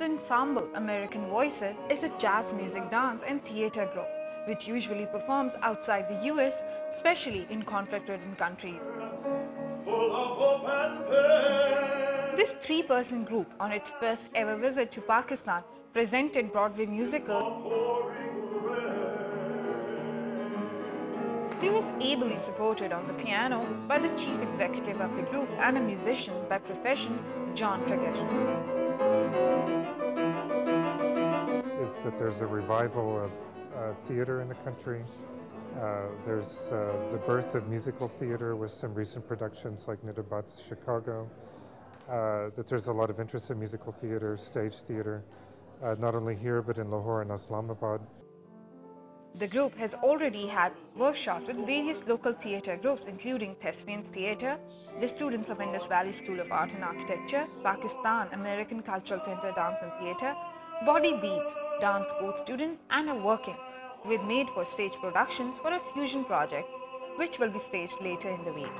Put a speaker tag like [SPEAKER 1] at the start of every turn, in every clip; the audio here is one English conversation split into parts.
[SPEAKER 1] The ensemble American Voices is a jazz music, dance and theatre group which usually performs outside the US, especially in conflict-ridden countries. This three-person group, on its first ever visit to Pakistan, presented Broadway musical. He was ably supported on the piano by the chief executive of the group and a musician by profession, John Ferguson.
[SPEAKER 2] Is that there's a revival of theater in the country. There's the birth of musical theater with some recent productions like Nitterbutt's Chicago. That there's a lot of interest in musical theater, stage theater, not only here but in Lahore and Islamabad.
[SPEAKER 1] The group has already had workshops with various local theatre groups including Thespians Theatre, the students of Indus Valley School of Art and Architecture, Pakistan American Cultural Center Dance and Theatre, Body Beats, dance school students and are working with made-for-stage productions for a fusion project which will be staged later in the week.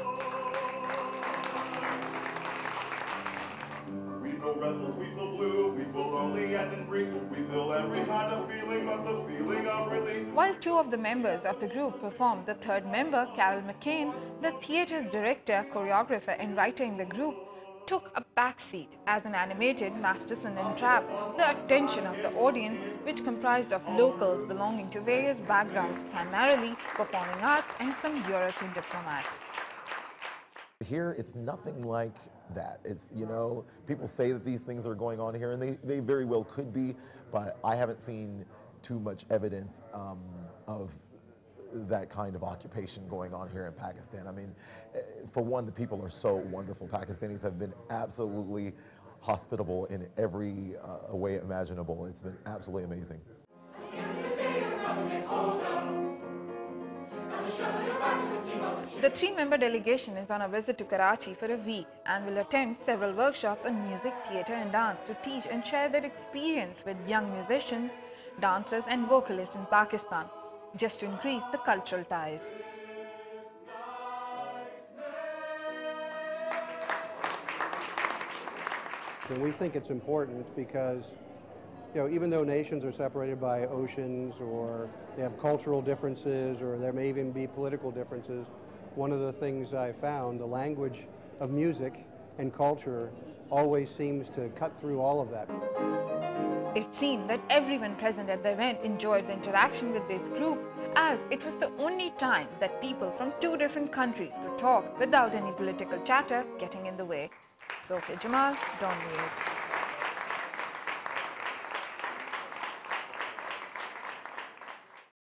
[SPEAKER 3] We feel restless, we feel blue, we feel lonely and in grief, we feel every kind of feeling but the feeling of relief.
[SPEAKER 1] While two of the members of the group performed, the third member, Carol McCain, the theatre's director, choreographer and writer in the group, took a backseat as an animated Masterson entrapped the attention of the audience, which comprised of locals belonging to various backgrounds, primarily performing arts and some European diplomats.
[SPEAKER 4] Here, it's nothing like that. It's, you know, people say that these things are going on here, and they very well could be, but I haven't seen too much evidence of that kind of occupation going on here in Pakistan. I mean, for one, the people are so wonderful. Pakistanis have been absolutely hospitable in every way imaginable. It's been absolutely amazing.
[SPEAKER 1] The three-member delegation is on a visit to Karachi for a week and will attend several workshops on music, theatre and dance to teach and share their experience with young musicians, dancers and vocalists in Pakistan, just to increase the cultural ties.
[SPEAKER 5] And we think it's important because, you know, even though nations are separated by oceans or they have cultural differences or there may even be political differences, one of the things I found, the language of music and culture always seems to cut through all of that.
[SPEAKER 1] It seemed that everyone present at the event enjoyed the interaction with this group, as it was the only time that people from two different countries could talk without any political chatter getting in the way. Sophia Jamal, DawnNews.